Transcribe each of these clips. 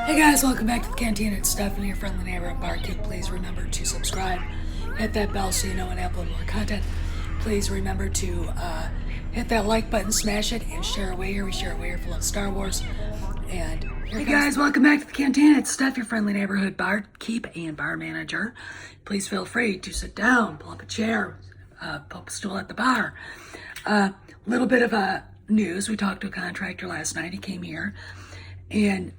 Hey guys, welcome back to the Canteen. It's Stephanie, your friendly neighborhood barkeep. Please remember to subscribe, hit that bell so you know when I upload more content. Please remember to hit that like button, smash it, and share away here. We share away here full of Star Wars. And hey guys, welcome back to the Canteen. It's Steph, your friendly neighborhood barkeep and bar manager. Please feel free to sit down, pull up a chair, pull up a stool at the bar. Little bit of news. We talked to a contractor last night. He came here and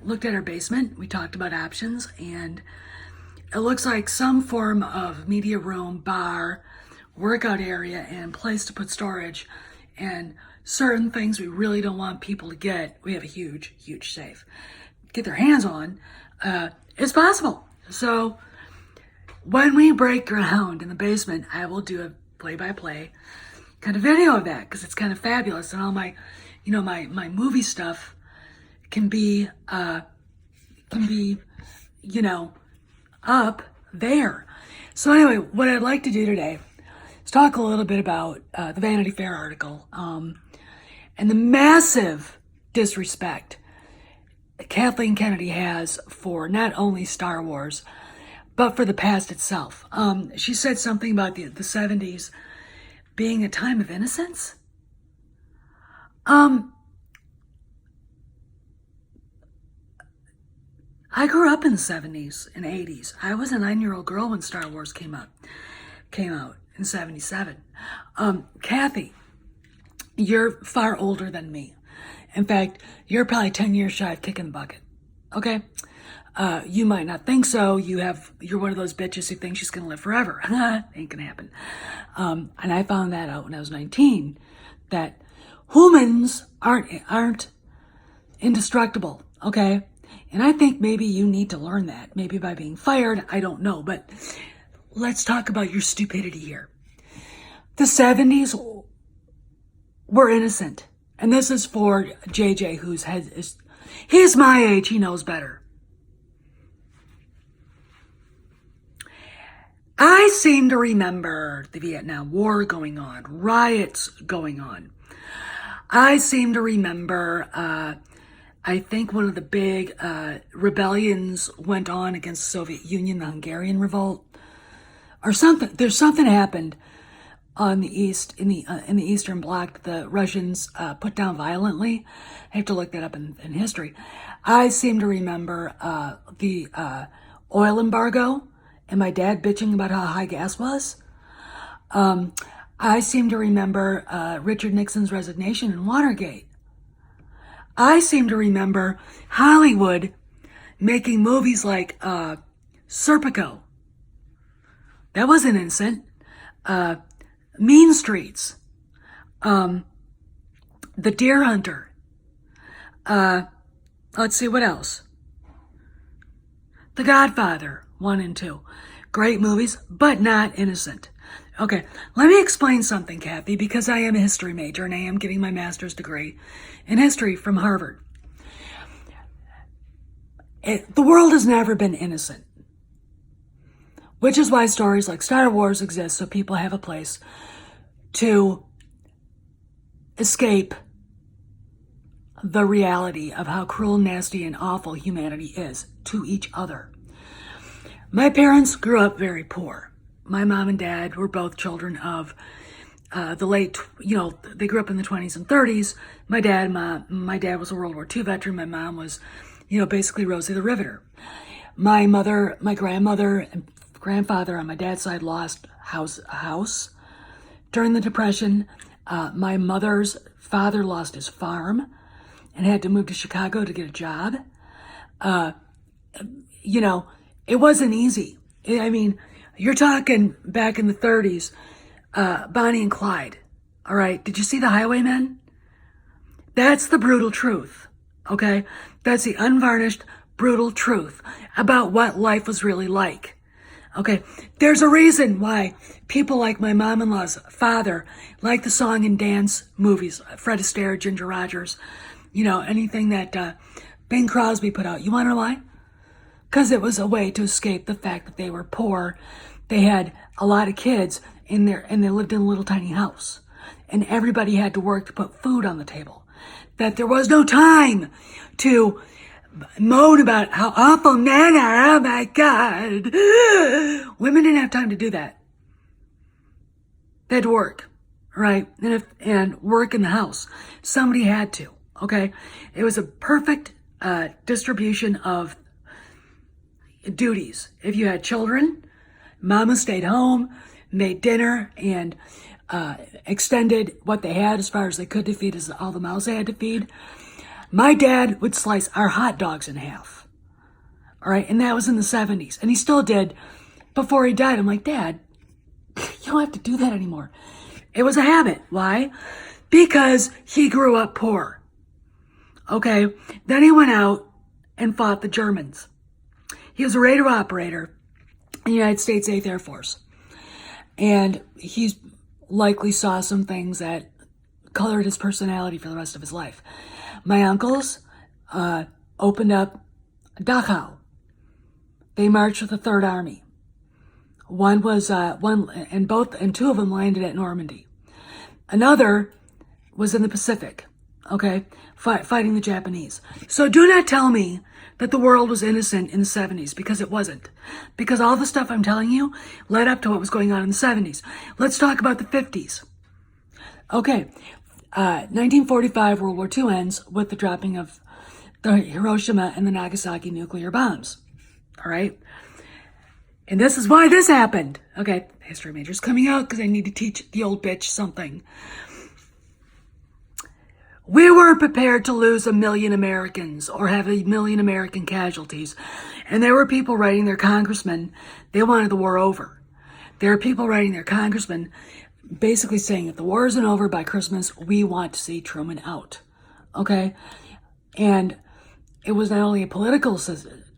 looked at our basement. We talked about options, and it looks like some form of media room, bar, workout area, and place to put storage, and certain things we really don't want people to get. We have a huge safe. Get their hands on. It's possible. So when we break ground in the basement, I will do a play-by-play kind of video of that, because it's kind of fabulous, and all my, my movie stuff can be up there. So anyway, what I'd like to do today is talk a little bit about the Vanity Fair article and the massive disrespect Kathleen Kennedy has for not only Star Wars, but for the past itself. She said something about the 70s being a time of innocence. I grew up in the 70s and 80s. I was a 9-year-old girl when Star Wars came out in 77. Kathy, you're far older than me. In fact, you're probably 10 years shy of kicking the bucket. Okay? You might not think so. You're one of those bitches who thinks she's gonna live forever. Ain't gonna happen. And I found that out when I was 19, that humans aren't indestructible. Okay? And I think maybe you need to learn that. Maybe by being fired, I don't know. But let's talk about your stupidity here. The 70s were innocent. And this is for JJ, he's my age, he knows better. I seem to remember the Vietnam War going on, riots going on. I seem to remember, I think one of the big rebellions went on against the Soviet Union, the Hungarian Revolt, or something. There's something happened on the east, in the Eastern Bloc, that the Russians put down violently. I have to look that up in history. I seem to remember the oil embargo and my dad bitching about how high gas was. I seem to remember Richard Nixon's resignation in Watergate. I seem to remember Hollywood making movies like Serpico. That wasn't innocent. Mean Streets. The Deer Hunter. Let's see, what else? The Godfather, 1 and 2. Great movies, but not innocent. Okay, let me explain something, Kathy, because I am a history major and I am getting my master's degree in history from Harvard. The world has never been innocent, which is why stories like Star Wars exist, so people have a place to escape the reality of how cruel, nasty, and awful humanity is to each other. My parents grew up very poor. My mom and dad were both children of the late, they grew up in the 20s and 30s. My dad was a World War II veteran. My mom was, basically Rosie the Riveter. My mother, my grandmother, and grandfather on my dad's side lost a house during the Depression. My mother's father lost his farm and had to move to Chicago to get a job. It wasn't easy. You're talking back in the 30s, Bonnie and Clyde. All right. Did you see The Highwaymen? That's the brutal truth. Okay. That's the unvarnished, brutal truth about what life was really like. Okay. There's a reason why people like my mom-in-law's father like the song and dance movies, Fred Astaire, Ginger Rogers, anything that Bing Crosby put out. You want to know why? Because it was a way to escape the fact that they were poor. They had a lot of kids and they lived in a little tiny house. And everybody had to work to put food on the table. That there was no time to moan about how awful men are. Oh my God. Women didn't have time to do that. They had to work, right? And work in the house. Somebody had to, okay? It was a perfect distribution of duties. If you had children, mama stayed home, made dinner, and extended what they had as far as they could to feed all the mouths they had to feed. My dad would slice our hot dogs in half. All right. And that was in the 70s. And he still did before he died. I'm like, Dad, you don't have to do that anymore. It was a habit. Why? Because he grew up poor. Okay. Then he went out and fought the Germans. He was a radar operator in the United States 8th Air Force. And he likely saw some things that colored his personality for the rest of his life. My uncles opened up Dachau. They marched with the Third Army. One was two of them landed at Normandy. Another was in the Pacific, okay, fighting the Japanese. So do not tell me that the world was innocent in the 70s, because it wasn't. Because all the stuff I'm telling you led up to what was going on in the 70s. Let's talk about the 50s. Okay. 1945, World War II ends with the dropping of the Hiroshima and the Nagasaki nuclear bombs. All right. And this is why this happened. Okay. History major's coming out because I need to teach the old bitch something. We weren't prepared to lose 1 million Americans or have 1 million American casualties. And there were people writing their congressmen, they wanted the war over. There are people writing their congressmen basically saying if the war isn't over by Christmas, we want to see Truman out. Okay? And it was not only a political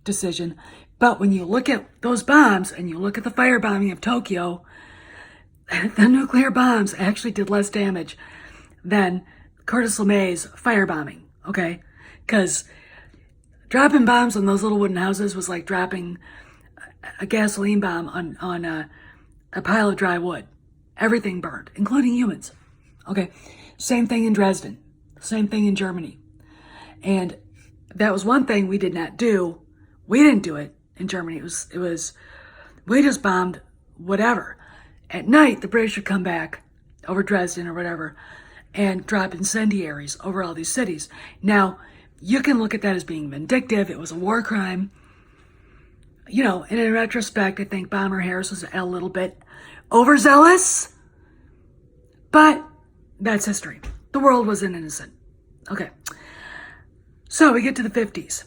decision, but when you look at those bombs and you look at the firebombing of Tokyo, the nuclear bombs actually did less damage than Curtis LeMay's firebombing. Okay? Because dropping bombs on those little wooden houses was like dropping a gasoline bomb on a pile of dry wood. Everything burned, including humans. Okay. Same thing in Dresden. Same thing in Germany. And that was one thing we did not do. We didn't do it in Germany. We just bombed whatever. At night, the British would come back over Dresden or whatever and drop incendiaries over all these cities. Now, you can look at that as being vindictive. It was a war crime. You know, and in retrospect, I think Bomber Harris was a little bit overzealous, but that's history. The world wasn't innocent. Okay. So we get to the 50s.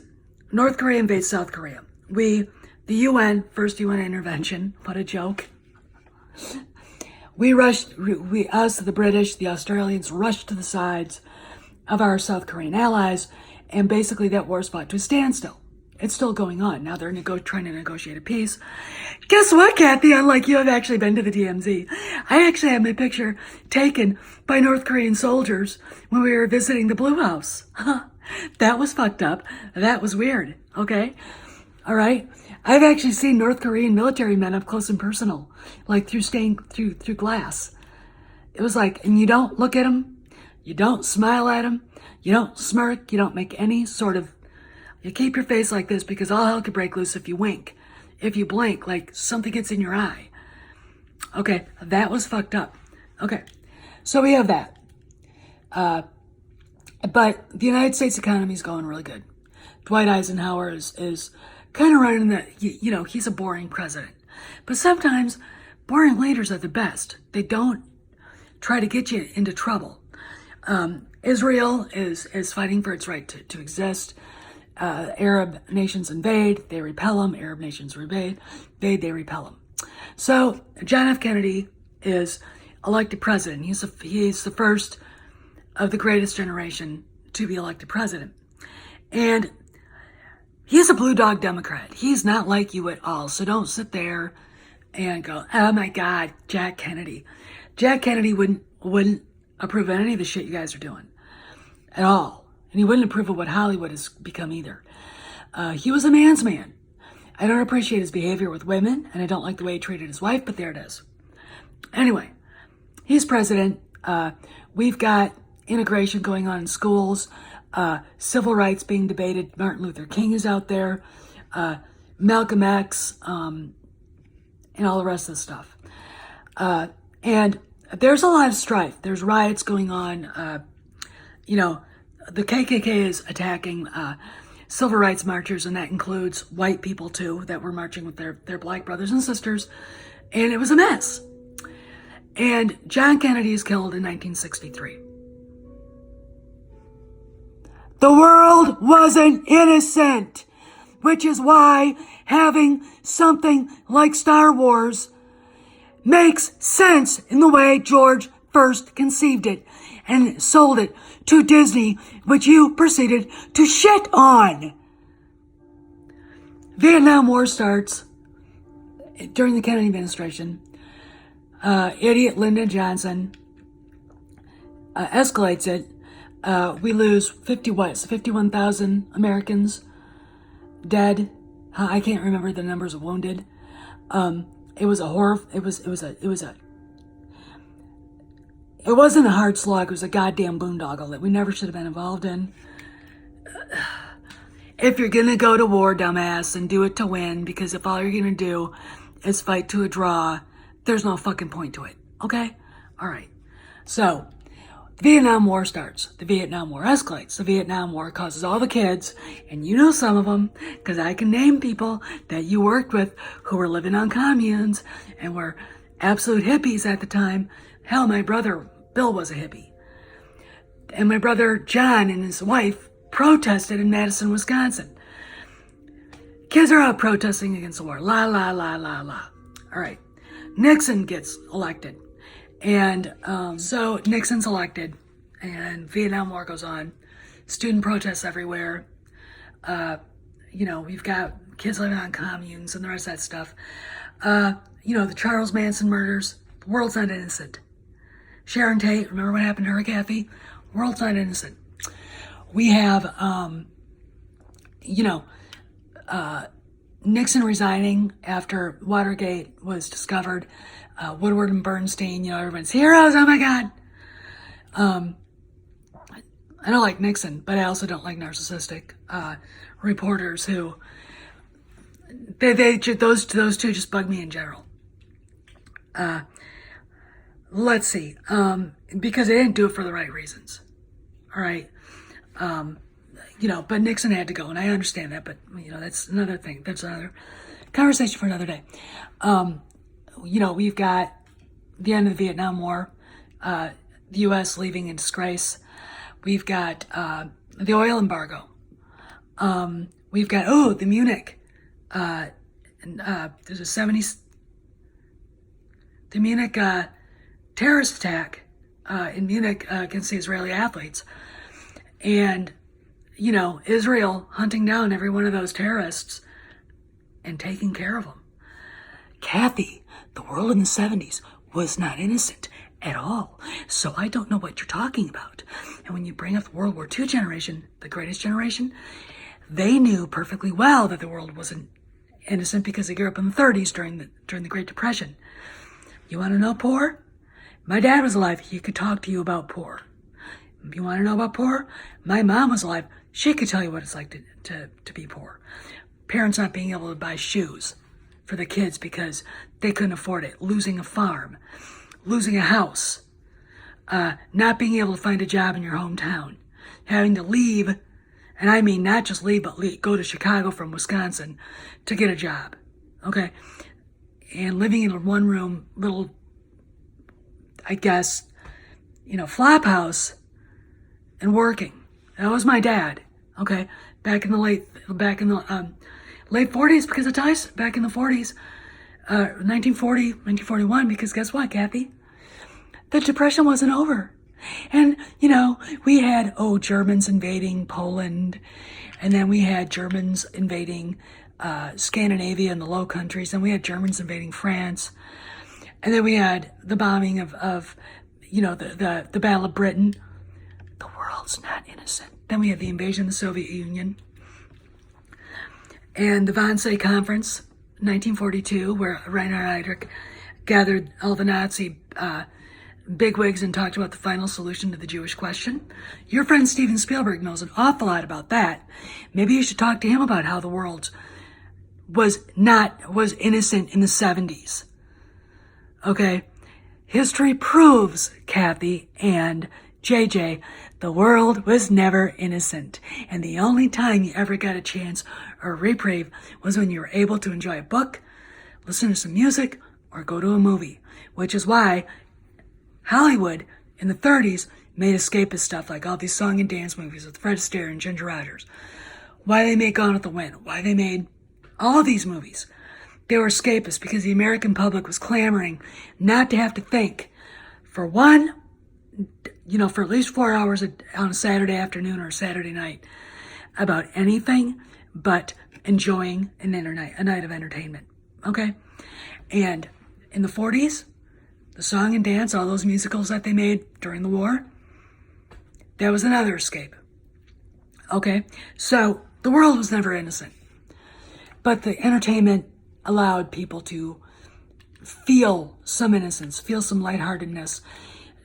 North Korea invades South Korea. The UN, first UN intervention, what a joke. Us, the British, the Australians rushed to the sides of our South Korean allies, and basically that war's fought to a standstill. It's still going on. Now they're trying to negotiate a peace. Guess what, Kathy? Unlike you, I've actually been to the DMZ. I actually had my picture taken by North Korean soldiers when we were visiting the Blue House. That was fucked up. That was weird. Okay? All right? I've actually seen North Korean military men up close and personal, like through glass. It was like, and you don't look at them, you don't smile at them, you don't smirk, you don't make any sort of. You keep your face like this because all hell could break loose if you wink. If you blink, like something gets in your eye. Okay, that was fucked up. Okay, so we have that. But the United States economy is going really good. Dwight Eisenhower is kind of running he's a boring president. But sometimes boring leaders are the best. They don't try to get you into trouble. Israel is fighting for its right to exist. Arab nations invade, they repel them. Arab nations invade, they repel them. So John F. Kennedy is elected president. He's the first of the greatest generation to be elected president. And he's a blue dog Democrat. He's not like you at all. So don't sit there and go, oh my God, Jack Kennedy. Jack Kennedy wouldn't approve of any of the shit you guys are doing at all. And he wouldn't approve of what Hollywood has become either. He was a man's man. I don't appreciate his behavior with women, and I don't like the way he treated his wife, but there it is. Anyway, he's president. We've got integration going on in schools. civil rights being debated. Martin Luther King is out there, Malcolm X, and all the rest of the stuff. And there's a lot of strife. There's riots going on. The KKK is attacking civil rights marchers, and that includes white people too that were marching with their black brothers and sisters, and it was a mess. And John Kennedy is killed in 1963. The world wasn't innocent, which is why having something like Star Wars makes sense in the way George first conceived it and sold it to Disney, which you proceeded to shit on. Vietnam War starts during the Kennedy administration. Idiot Lyndon Johnson escalates it. We lose 51,000 Americans dead. I can't remember the numbers of wounded. It was a horror. It wasn't a hard slog. It was a goddamn boondoggle that we never should have been involved in. If you're gonna go to war, dumbass, and do it to win, because if all you're gonna do is fight to a draw, there's no fucking point to it. Okay? All right. So, the Vietnam War starts. The Vietnam War escalates. The Vietnam War causes all the kids, and you know some of them, because I can name people that you worked with who were living on communes and were absolute hippies at the time. Hell, my brother Bill was a hippie. And my brother John and his wife protested in Madison, Wisconsin. Kids are out protesting against the war. La, la, la, la, la. All right. Nixon gets elected. And so Nixon's elected, and Vietnam War goes on. Student protests everywhere. We've got kids living on communes and the rest of that stuff. The Charles Manson murders. The world's not innocent. Sharon Tate, remember what happened to her, Kathy? The world's not innocent. We have, Nixon resigning after Watergate was discovered. Woodward and Bernstein, everyone's heroes, oh my God. I don't like Nixon, but I also don't like narcissistic reporters who, those two just bug me in general. Let's see, because they didn't do it for the right reasons, all right? But Nixon had to go, and I understand that, but, that's another thing. That's another conversation for another day. We've got the end of the Vietnam War, the U.S. leaving in disgrace. We've got the oil embargo. We've got, the Munich. There's the Munich terrorist attack in Munich against the Israeli athletes. And, Israel hunting down every one of those terrorists and taking care of them. Kathy, the world in the 70s was not innocent at all. So I don't know what you're talking about. And when you bring up the World War II generation, the greatest generation, they knew perfectly well that the world wasn't innocent because they grew up in the 30s during the Great Depression. You want to know poor? My dad was alive. He could talk to you about poor. You want to know about poor? My mom was alive. She could tell you what it's like to be poor. Parents not being able to buy shoes for the kids because they couldn't afford it. Losing a farm. Losing a house. Not being able to find a job in your hometown. Having to leave, and I mean not just leave, but go to Chicago from Wisconsin to get a job. Okay? And living in a one-room little, I guess, flop house and working. That was my dad. Okay? Back in the late 40s, because of ties, back in the 40s, 1940, 1941, because guess what, Kathy? The Depression wasn't over. And, we had, Germans invading Poland, and then we had Germans invading Scandinavia and the Low Countries, and we had Germans invading France, and then we had the bombing of the Battle of Britain. The world's not innocent. Then we had the invasion of the Soviet Union, and the Wannsee Conference, 1942, where Reinhard Heydrich gathered all the Nazi bigwigs and talked about the final solution to the Jewish question. Your friend Steven Spielberg knows an awful lot about that. Maybe you should talk to him about how the world was innocent in the 70s. Okay? History proves, Kathy and JJ, the world was never innocent. And the only time you ever got a chance or a reprieve was when you were able to enjoy a book, listen to some music, or go to a movie. Which is why Hollywood in the 30s made escapist stuff like all these song and dance movies with Fred Astaire and Ginger Rogers. Why they made Gone with the Wind. Why they made all of these movies. They were escapists because the American public was clamoring not to have to think for for at least 4 hours on a Saturday afternoon or a Saturday night about anything but enjoying a night of entertainment. Okay? And in the 40s, the song and dance, all those musicals that they made during the war, that was another escape. Okay? So the world was never innocent. But the entertainment allowed people to feel some innocence, feel some lightheartedness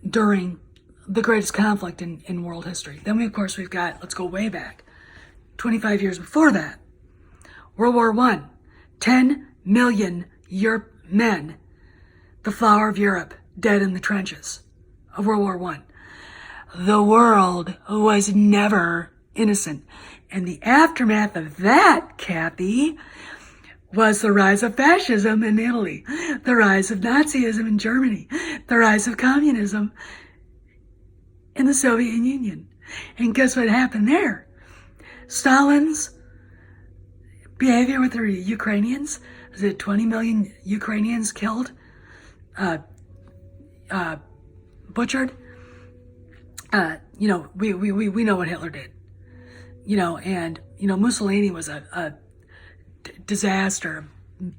during the greatest conflict in world history. Then we've got, let's go way back, 25 years before that, World War I, 10 million men, the flower of Europe, dead in the trenches of World War I. The world was never innocent. And the aftermath of that, Kathy, was the rise of fascism in Italy, the rise of Nazism in Germany, the rise of communism in the Soviet Union. And guess what happened there? Stalin's behavior with the Ukrainians, was it 20 million Ukrainians killed, butchered? We know what Hitler did. Mussolini was a disaster,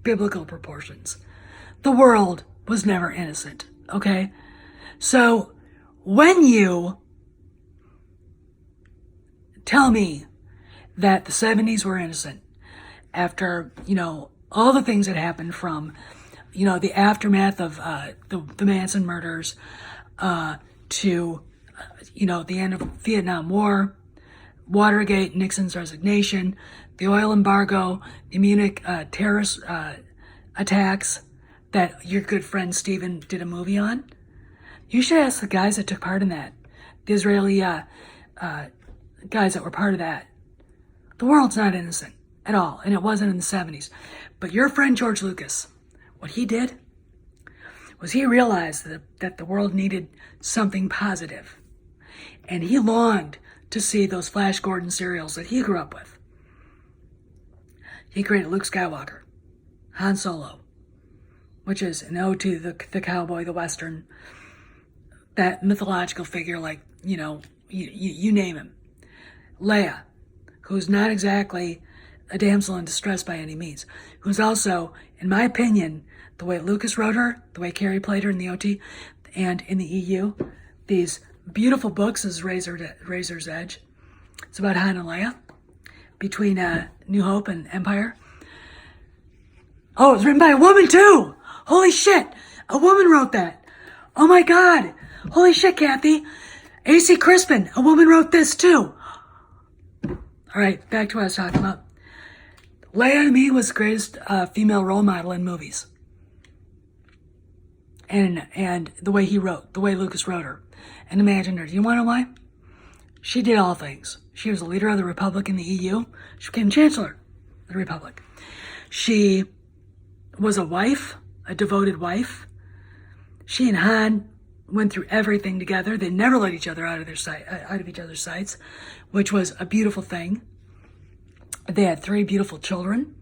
biblical proportions. The world was never innocent, okay? So when you tell me that the 70s were innocent after, all the things that happened from, the aftermath of the Manson murders to, the end of Vietnam War, Watergate, Nixon's resignation, the oil embargo, the Munich terrorist attacks that your good friend Steven did a movie on. You should ask the guys that took part in that. The Israeli guys that were part of that. The world's not innocent at all, and it wasn't in the 70s. But your friend George Lucas, what he did was he realized that the world needed something positive. And he longed to see those Flash Gordon serials that he grew up with. He created Luke Skywalker, Han Solo, which is an ode to the cowboy, the Western, that mythological figure like, you name him. Leia, who's not exactly a damsel in distress by any means, who's also, in my opinion, the way Lucas wrote her, the way Carrie played her in the OT and in the EU, these beautiful books is Razor's Edge. It's about Han and Leia between New Hope and Empire. Oh, it was written by a woman too! Holy shit! A woman wrote that! Oh my god! Holy shit, Kathy! A.C. Crispin, a woman wrote this too! Alright, back to what I was talking about. Leia to me was the greatest female role model in movies. And the way the way Lucas wrote her. And imagined her. Do you want to know why? She did all things. She was a leader of the Republic in the EU. She became Chancellor of the Republic. She was a wife, a devoted wife. She and Han went through everything together. They never let each other out of each other's sights, which was a beautiful thing. They had 3 beautiful children,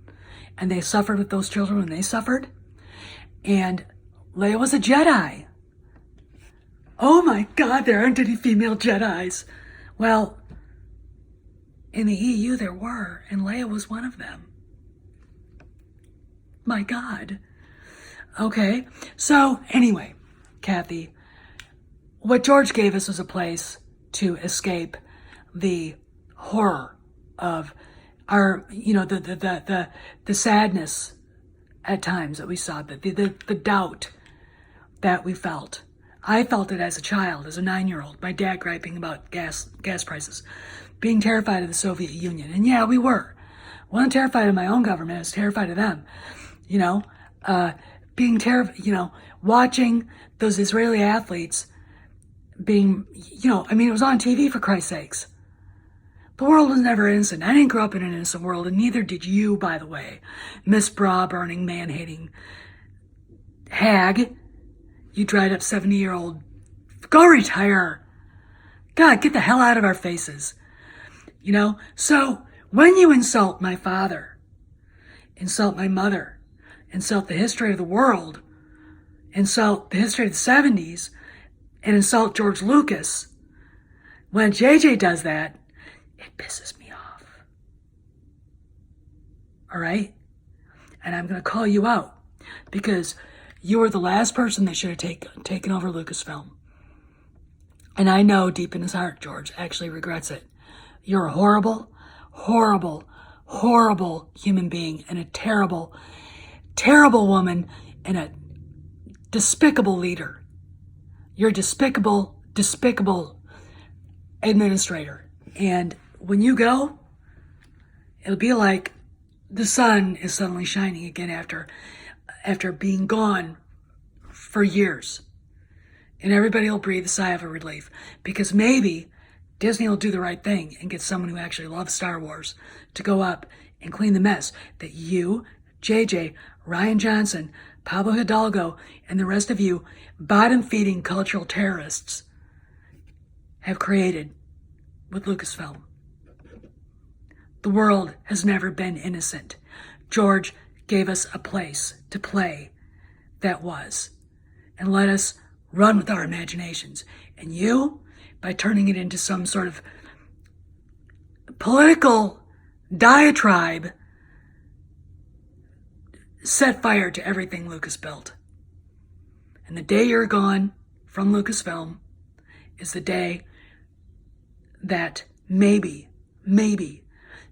and they suffered with those children when they suffered. And Leia was a Jedi. Oh my God, there aren't any female Jedis. Well, in the EU there were, and Leia was one of them. My God. Okay, so anyway, Kathy, what George gave us was a place to escape the horror of our, the sadness at times that we saw, the doubt that we felt. I felt it as a child, as a 9-year-old, my dad griping about gas prices, being terrified of the Soviet Union. And yeah, we were. I wasn't terrified of my own government, I was terrified of them. Being terrified, watching those Israeli athletes being, it was on TV, for Christ's sakes. The world was never innocent. I didn't grow up in an innocent world, and neither did you, by the way. Miss Bra-burning, man-hating hag. You dried up 70-year-old. Go retire. God, get the hell out of our faces. So when you insult my father, insult my mother, insult the history of the world, insult the history of the 70s, and insult George Lucas, when JJ does that, it pisses me off. All right? And I'm going to call you out because you were the last person that should have taken over Lucasfilm. And I know deep in his heart, George actually regrets it. You're a horrible, horrible, horrible human being and a terrible, terrible woman and a despicable leader. You're a despicable, despicable administrator. And when you go, it'll be like the sun is suddenly shining again after being gone for years. And everybody will breathe a sigh of relief because maybe Disney will do the right thing and get someone who actually loves Star Wars to go up and clean the mess that you, JJ, Rian Johnson, Pablo Hidalgo, and the rest of you bottom-feeding cultural terrorists have created with Lucasfilm. The world has never been innocent. George gave us a place to play that was, and let us run with our imaginations. And you, by turning it into some sort of political diatribe, set fire to everything Lucas built. And the day you're gone from Lucasfilm is the day that maybe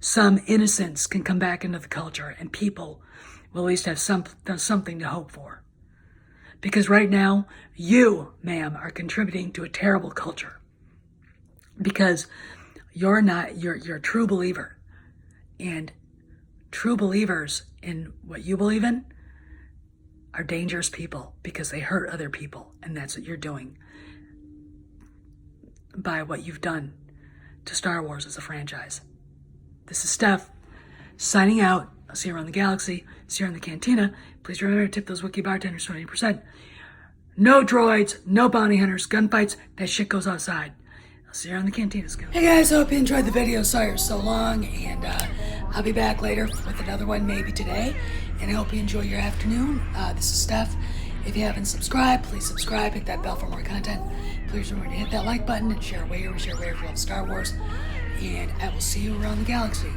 some innocence can come back into the culture and people will at least have something to hope for. Because right now, you, ma'am, are contributing to a terrible culture. Because you're a true believer. And true believers in what you believe in are dangerous people because they hurt other people. And that's what you're doing by what you've done to Star Wars as a franchise. This is Steph, signing out. I'll see you around the galaxy. See you around the cantina. Please remember to tip those Wookiee bartenders 20%. No droids, no bounty hunters, gunfights. That shit goes outside. I'll see you around the cantina. Hey guys, hope you enjoyed the video. Sorry you're so long, and I'll be back later with another one, maybe today. And I hope you enjoy your afternoon. This is Steph. If you haven't subscribed, please subscribe. Hit that bell for more content. Please remember to hit that like button and share away if you love Star Wars. And I will see you around the galaxy.